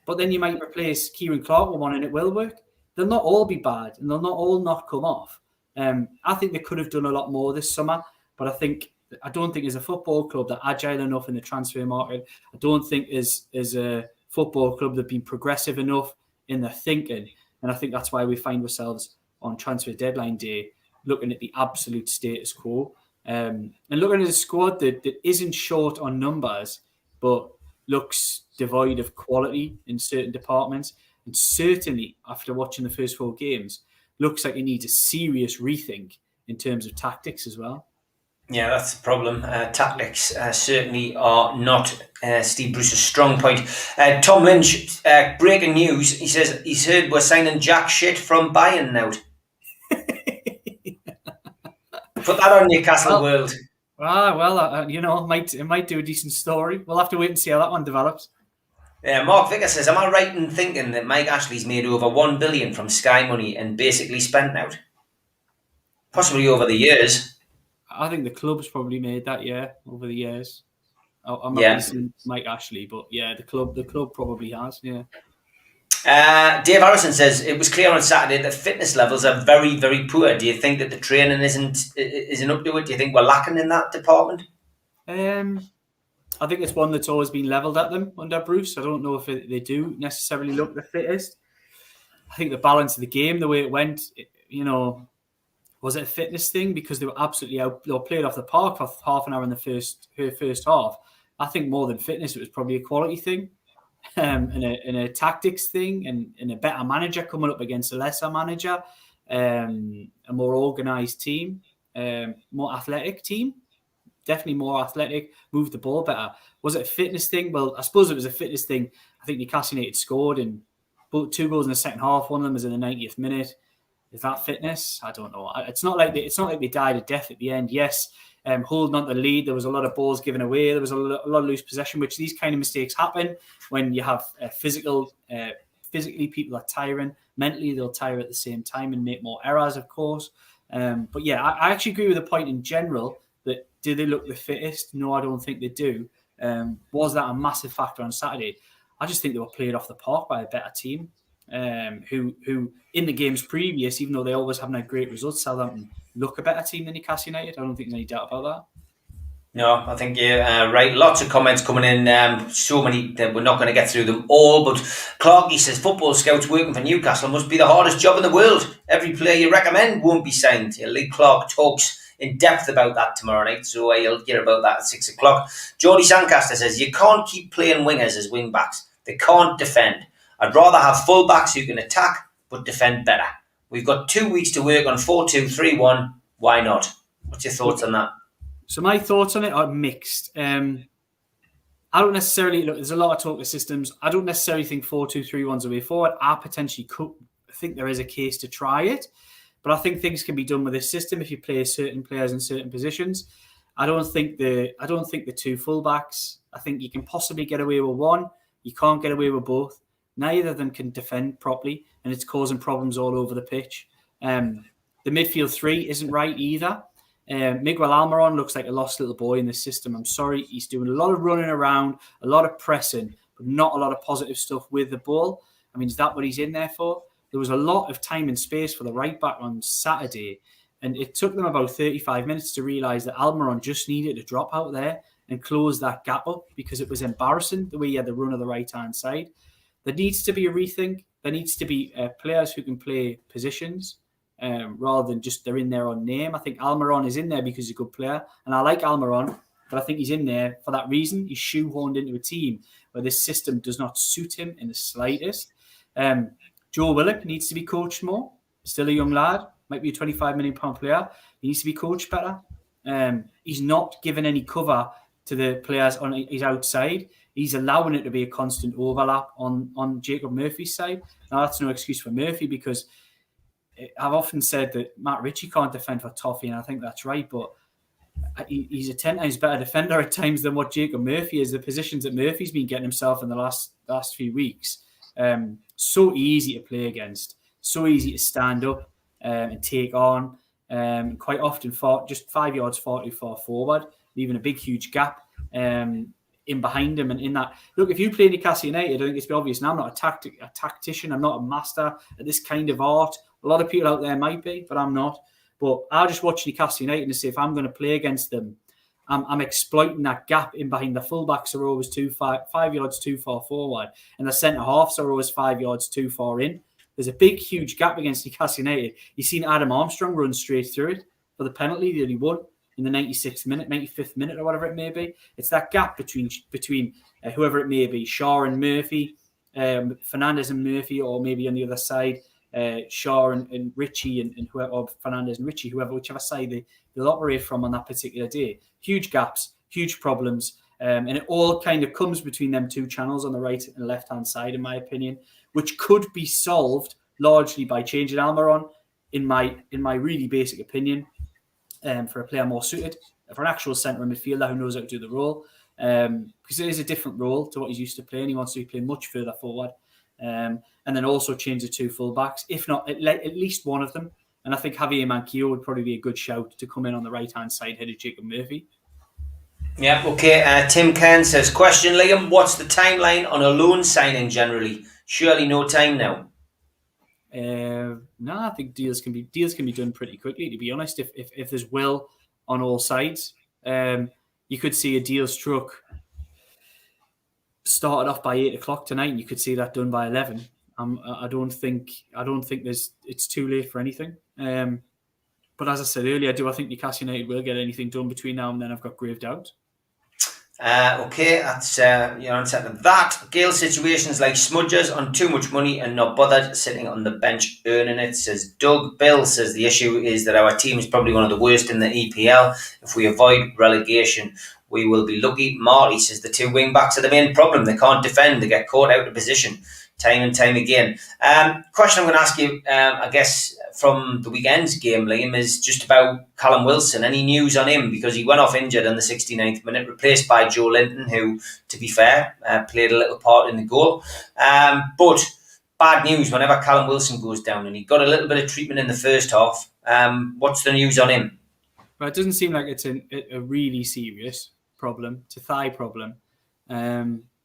But then you might replace Kieran Clark with one and it will work. They'll not all be bad and they'll not all not come off. I think they could have done a lot more this summer, but I don't think as a football club they're agile enough in the transfer market. I don't think as a football club they've been progressive enough in their thinking. And I think that's why we find ourselves on transfer deadline day looking at the absolute status quo. And looking at a squad that isn't short on numbers, but looks devoid of quality in certain departments. And certainly, after watching the first 4 games, looks like it needs a serious rethink in terms of tactics as well. Yeah, that's the problem. Tactics certainly are not Steve Bruce's strong point. Tom Lynch, breaking news. He says he's heard we're signing jack shit from Bayern now. Put that on Newcastle World. It might do a decent story. We'll have to wait and see how that one develops. Mark Vicker says, am I right in thinking that Mike Ashley's made over $1 billion from Sky Money and basically spent out? Possibly over the years. I think the club's probably made that, over the years. I'm not listening to Mike Ashley, but the club probably has, Dave Harrison says it was clear on Saturday that fitness levels are very, very poor. Do you think that the training isn't up to it? Do you think we're lacking in that department? I think it's one that's always been levelled at them under Bruce. I don't know if they do necessarily look the fittest. I think the balance of the game, the way it went, was it a fitness thing? Because they were absolutely they were played off the park for half an hour in the first half. I think more than fitness, it was probably a quality thing. And a tactics thing and a better manager coming up against a lesser manager, a more organised team, more athletic team, definitely more athletic, moved the ball better. Was it a fitness thing? Well, I suppose it was a fitness thing. I think Newcastle United scored and 2 goals in the second half. One of them was in the 90th minute. Is that fitness? I don't know. It's not like they died a death at the end. Yes, holding on to the lead, there was a lot of balls given away. There was a lot of loose possession, which these kind of mistakes happen when you have physically people are tiring. Mentally, they'll tire at the same time and make more errors, of course. But yeah, I actually agree with the point in general that do they look the fittest? No, I don't think they do. Was that a massive factor on Saturday? I just think they were played off the park by a better team. Who in the games previous, even though they always haven't had great results, Southampton look a better team than Newcastle United. I don't think there's any doubt about that. No, I think you're right. Lots of comments coming in. So many that we're not going to get through them all. But Clarky says football scouts working for Newcastle must be the hardest job in the world. Every player you recommend won't be signed. Lee Clark talks in depth about that tomorrow night, so you'll hear about that at 6 o'clock. Geordie Sancaster says you can't keep playing wingers as wing backs. They can't defend. I'd rather have full-backs who can attack but defend better. We've got 2 weeks to work on 4-2-3-1. Why not? What's your thoughts on that? So my thoughts on it are mixed. I don't necessarily... Look, there's a lot of talk of systems. I don't necessarily think 4-2-3-1's a way forward. I potentially could think there is a case to try it. But I think things can be done with this system if you play certain players in certain positions. I don't think the 2 full-backs. I think you can possibly get away with one. You can't get away with both. Neither of them can defend properly, and it's causing problems all over the pitch. The midfield 3 isn't right either. Miguel Almiron looks like a lost little boy in this system. I'm sorry, he's doing a lot of running around, a lot of pressing, but not a lot of positive stuff with the ball. I mean, is that what he's in there for? There was a lot of time and space for the right back on Saturday, and it took them about 35 minutes to realise that Almiron just needed to drop out there and close that gap up because it was embarrassing the way he had the run of the right-hand side. There needs to be a rethink. There needs to be players who can play positions rather than just they're in there on name. I think Almiron is in there because he's a good player, and I like Almiron, but I think he's in there for that reason. He's shoehorned into a team where this system does not suit him in the slightest. Joe Willock needs to be coached more. Still a young lad, might be a £25 million player. He needs to be coached better. He's not given any cover to the players on his outside. He's allowing it to be a constant overlap on Jacob Murphy's side. Now, that's no excuse for Murphy, because I've often said that Matt Ritchie can't defend for Toffee, and I think that's right, but he's a 10 times better defender at times than what Jacob Murphy is. The positions that Murphy's been getting himself in the last few weeks, so easy to play against, so easy to stand up and take on. Quite often just 5 yards far too far forward, leaving a big, huge gap in behind him. And in that, look, if you play Newcastle United, I think it's obvious. Now, I'm not a tactician. I'm not a master at this kind of art. A lot of people out there might be, but I'm not. But I'll just watch Newcastle United and say, if I'm going to play against them, I'm exploiting that gap in behind. The fullbacks are always 5 yards too far forward, and the centre halves are always 5 yards too far in. There's a big, huge gap against Newcastle United. You've seen Adam Armstrong run straight through it for the penalty that he won in the 96th minute, 95th minute, or whatever it may be. It's that gap between whoever it may be, Shaw and Murphy, Fernandez and Murphy, or maybe on the other side, Shaw and Ritchie and whoever, or Fernandez and Ritchie, whichever side they'll operate from on that particular day. Huge gaps, huge problems, and it all kind of comes between them two channels on the right and left hand side, in my opinion, which could be solved largely by changing Almiron, in my really basic opinion, for a player more suited, for an actual centre midfielder who knows how to do the role, because it is a different role to what he's used to playing. He wants to be playing much further forward. And then also change the two fullbacks, if not at least one of them. And I think Javier Manquillo would probably be a good shout to come in on the right-hand side, head of Jacob Murphy. Yeah, okay. Tim Kern says, question, Liam, what's the timeline on a loan signing generally? Surely no time now. No, I think deals can be done pretty quickly, to be honest. If there's will on all sides, you could see a deal struck, started off by 8 o'clock tonight, and you could see that done by 11. I don't think it's too late for anything. But as I said earlier, I think Newcastle United will get anything done between now and then. I've got grave doubt. Okay, that's your answer to that. Gale situations like smudgers on too much money and not bothered, sitting on the bench earning it, says Doug. Bill says the issue is that our team is probably one of the worst in the EPL. If we avoid relegation, we will be lucky. Marty says the two wing-backs are the main problem. They can't defend. They get caught out of position time and time again. Question I'm going to ask you, I guess, from the weekend's game, Liam, is just about Callum Wilson. Any news on him? Because he went off injured in the 69th minute, replaced by Joe Linton, who, to be fair, played a little part in the goal. But bad news whenever Callum Wilson goes down, and he got a little bit of treatment in the first half. What's the news on him? Well, it doesn't seem like it's a really serious problem. It's a thigh problem.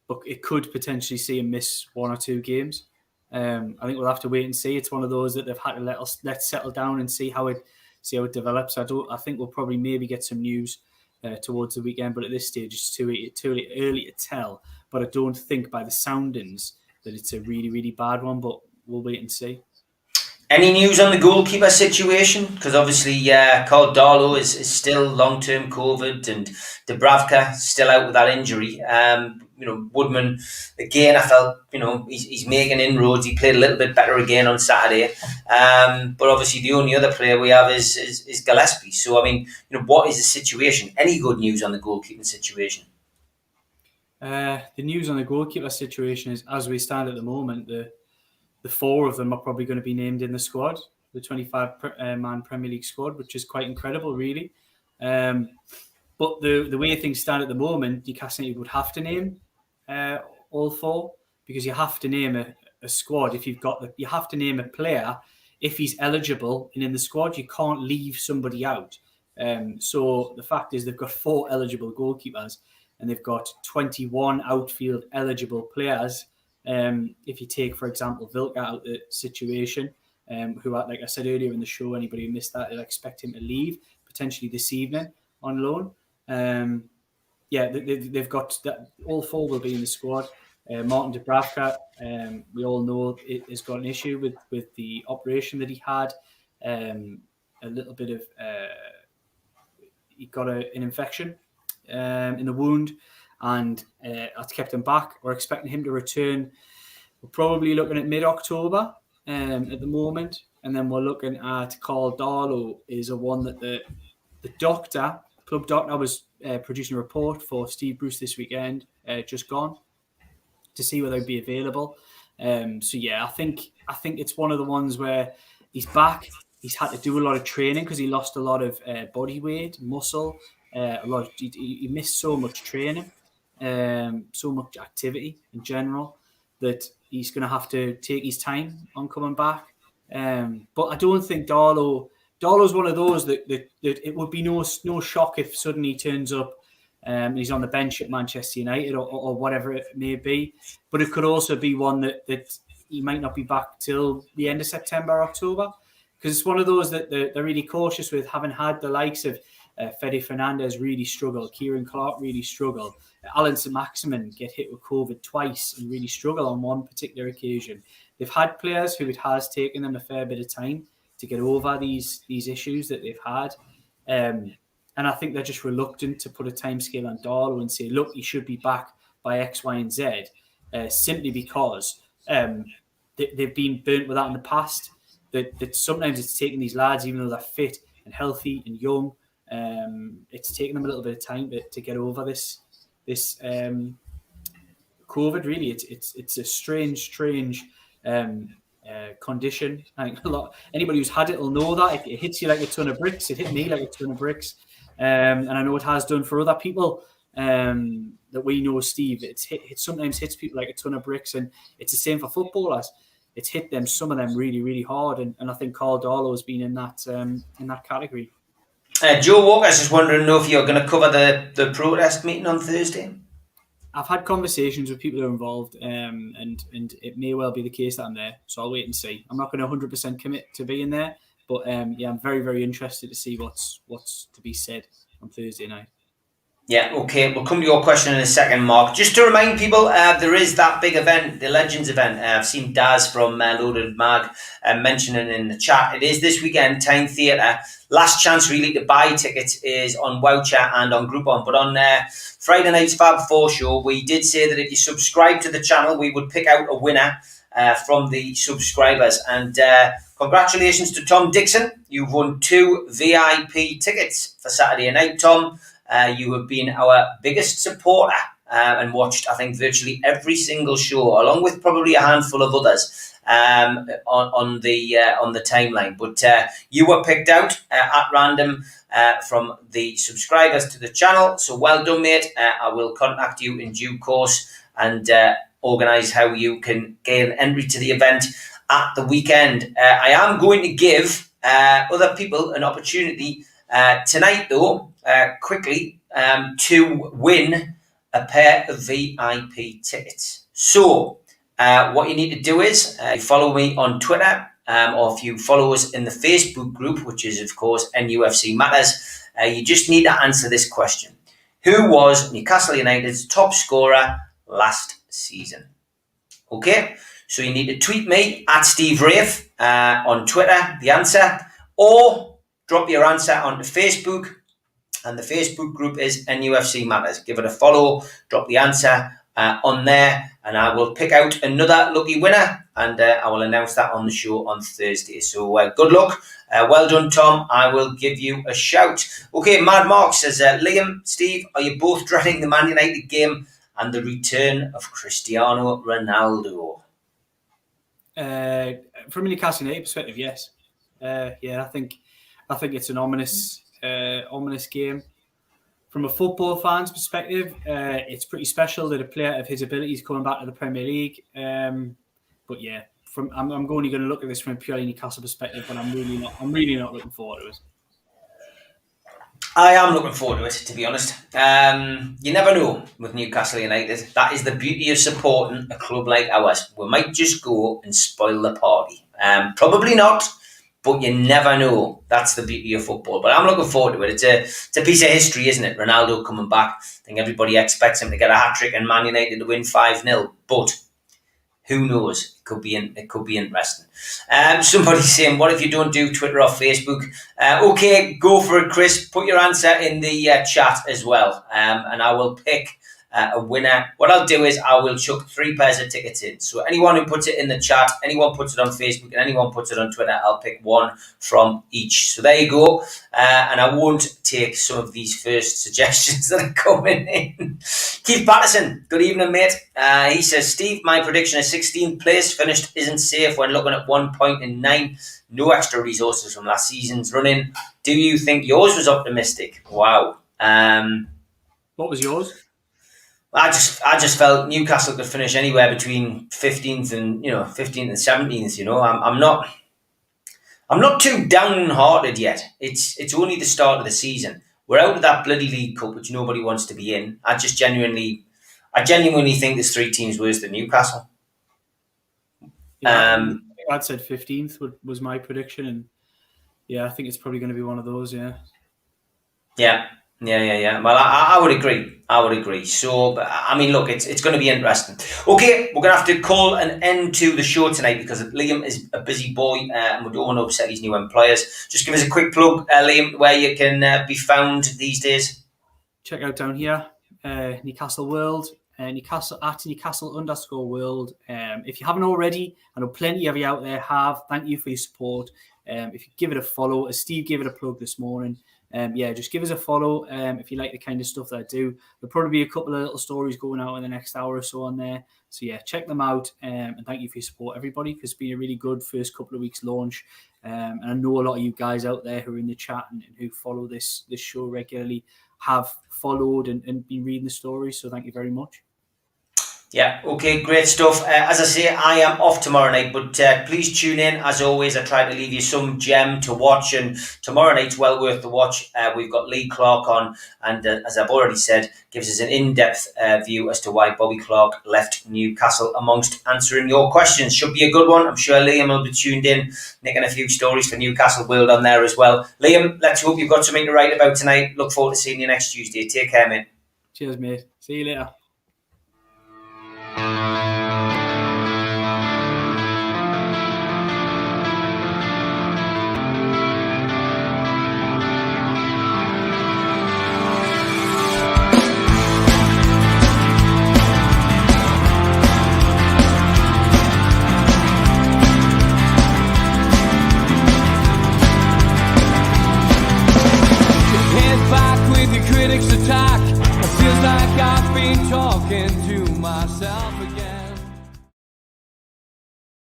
But it could potentially see him miss 1 or 2 games. I think we'll have to wait and see. It's one of those that they've had to let settle down and see how it develops. I think we'll probably maybe get some news towards the weekend, but at this stage it's too early to tell. But I don't think by the soundings that it's a really, really bad one, but we'll wait and see. Any news on the goalkeeper situation? Because obviously Carl Darlow is still long-term COVID, and Dubravka still out with that injury. Woodman, again, I felt, he's making inroads. He played a little bit better again on Saturday. But obviously the only other player we have is Gillespie. So, I mean, what is the situation? Any good news on the goalkeeping situation? The news on the goalkeeper situation is, as we stand at the moment, the 4 of them are probably going to be named in the squad, the 25-man Premier League squad, which is quite incredible, really. But the way things stand at the moment, Newcastle United would have to name all 4, because you have to name a squad. If you have to name a player if he's eligible and in the squad. You can't leave somebody out. So the fact is they've got 4 eligible goalkeepers, and they've got 21 outfield eligible players. If you take, for example, Vilka out of the situation, who, like I said earlier in the show, anybody who missed that, they'll expect him to leave potentially this evening on loan. They've got that. All 4 will be in the squad. Martin Dubravka, we all know, has got an issue with the operation that he had. a little bit of he got an infection in the wound, and that's kept him back. We're expecting him to return. We're probably looking at mid-October at the moment, and then we're looking at Carl Darlow is a one that the club doctor was producing a report for Steve Bruce this weekend, just gone, to see whether he'd be available. So yeah, I think it's one of the ones where he's back. He's had to do a lot of training because he lost a lot of body weight, muscle. He missed so much training, so much activity in general, that he's going to have to take his time on coming back. But I don't think Darlow's one of those that it would be no shock if suddenly he turns up and he's on the bench at Manchester United or whatever it may be. But it could also be one that he might not be back till the end of September, October, because it's one of those that they're really cautious with, having had the likes of Fede Fernandez really struggle, Kieran Clark really struggle, Alan St-Maximin get hit with COVID twice and really struggle on one particular occasion. They've had players who it has taken them a fair bit of time to get over these issues that they've had. And I think they're just reluctant to put a timescale on Darlow and say, look, he should be back by X, Y, and Z, simply because they've been burnt with that in the past, that sometimes it's taking these lads, even though they're fit and healthy and young, it's taken them a little bit of time to get over this COVID. Really, it's a strange condition. I think anybody who's had it will know that it hits you like a ton of bricks. It hit me like a ton of bricks, and I know it has done for other people that we know. Steve, it sometimes hits people like a ton of bricks, and it's the same for footballers. It's hit them, some of them, really, really hard, and I think Carl Darlow has been in that category. Joe Walker's just wondering if you're going to cover the protest meeting on Thursday. I've had conversations with people who are involved, and it may well be the case that I'm there. So I'll wait and see. I'm not going to 100% commit to being there, but I'm very, very interested to see what's to be said on Thursday night. Yeah, okay. We'll come to your question in a second, Mark. Just to remind people, there is that big event, the Legends event. I've seen Daz from Loaded Mag mentioning in the chat. It is this weekend, Time Theatre. Last chance really to buy tickets is on Wowchat and on Groupon. But on Friday night's Fab 4 show, we did say that if you subscribe to the channel, we would pick out a winner from the subscribers. And congratulations to Tom Dixon. You've won 2 VIP tickets for Saturday night, Tom. You have been our biggest supporter and watched, I think, virtually every single show, along with probably a handful of others on the timeline. But you were picked out at random from the subscribers to the channel. So well done, mate. I will contact you in due course and organise how you can gain entry to the event at the weekend. I am going to give other people an opportunity tonight, though, quickly, to win a pair of VIP tickets. So, what you need to do is follow me on Twitter, or if you follow us in the Facebook group, which is, of course, NUFC Matters, you just need to answer this question. Who was Newcastle United's top scorer last season? Okay, so you need to tweet me at Steve Wraith on Twitter, the answer, or drop your answer onto Facebook, and the Facebook group is NUFC Matters. Give it a follow, drop the answer on there, and I will pick out another lucky winner, and I will announce that on the show on Thursday. So good luck. Well done, Tom. I will give you a shout. Okay, Mad Mark says, Liam, Steve, are you both dreading the Man United game and the return of Cristiano Ronaldo? From a Newcastle United perspective, yes. I think it's an ominous game. From a football fan's perspective, it's pretty special that a player of his ability is coming back to the Premier League. But yeah, I'm only going to look at this from a purely Newcastle perspective, but I'm really not looking forward to it. I am looking forward to it, to be honest. You never know with Newcastle United. That is the beauty of supporting a club like ours. We might just go and spoil the party. Probably not, but you never know. That's the beauty of football. But I'm looking forward to it. It's a piece of history, isn't it? Ronaldo coming back. I think everybody expects him to get a hat-trick and Man United to win 5-0. But Who knows? It could be interesting. Somebody's saying, what if you don't do Twitter or Facebook? Okay, go for it, Chris. Put your answer in the chat as well, and I will pick a winner. What I'll do is I will chuck 3 pairs of tickets in. So anyone who puts it in the chat, anyone puts it on Facebook, and anyone puts it on Twitter, I'll pick one from each. So there you go. And I won't take some of these first suggestions that are coming in. Keith Patterson, good evening, mate. He says, Steve, my prediction is 16th place finished isn't safe when looking at 1 point in 9. No extra resources from last season's running. Do you think yours was optimistic? Wow. What was yours? I just felt Newcastle could finish anywhere between 15th and 15th and 17th. I'm not too downhearted yet. It's only the start of the season. We're out of that bloody League Cup, which nobody wants to be in. I genuinely think there's 3 teams worse than Newcastle. Yeah, I'd said 15th was my prediction, and yeah, I think it's probably going to be one of those. Yeah. Well, I would agree. So, I mean, look, it's going to be interesting. Okay, we're going to have to call an end to the show tonight because Liam is a busy boy and we don't want to upset his new employers. Just give us a quick plug, Liam, where you can be found these days. Check out down here, Newcastle World, Newcastle @Newcastle_world. If you haven't already, I know plenty of you out there have. Thank you for your support. If you give it a follow, as Steve gave it a plug this morning. Just give us a follow if you like the kind of stuff that I do. There'll probably be a couple of little stories going out in the next hour or so on there. So yeah, check them out and thank you for your support, everybody, because it's been a really good first couple of weeks launch. And I know a lot of you guys out there who are in the chat and who follow this show regularly have followed and been reading the stories. So thank you very much. Yeah, okay, great stuff. As I say, I am off tomorrow night, but please tune in. As always, I try to leave you some gem to watch, and tomorrow night's well worth the watch. We've got Lee Clark on, and as I've already said, gives us an in-depth view as to why Bobby Clark left Newcastle amongst answering your questions. Should be a good one. I'm sure Liam will be tuned in, making a few stories for Newcastle World on there as well. Liam, let's hope you've got something to write about tonight. Look forward to seeing you next Tuesday. Take care, mate. Cheers, mate. See you later.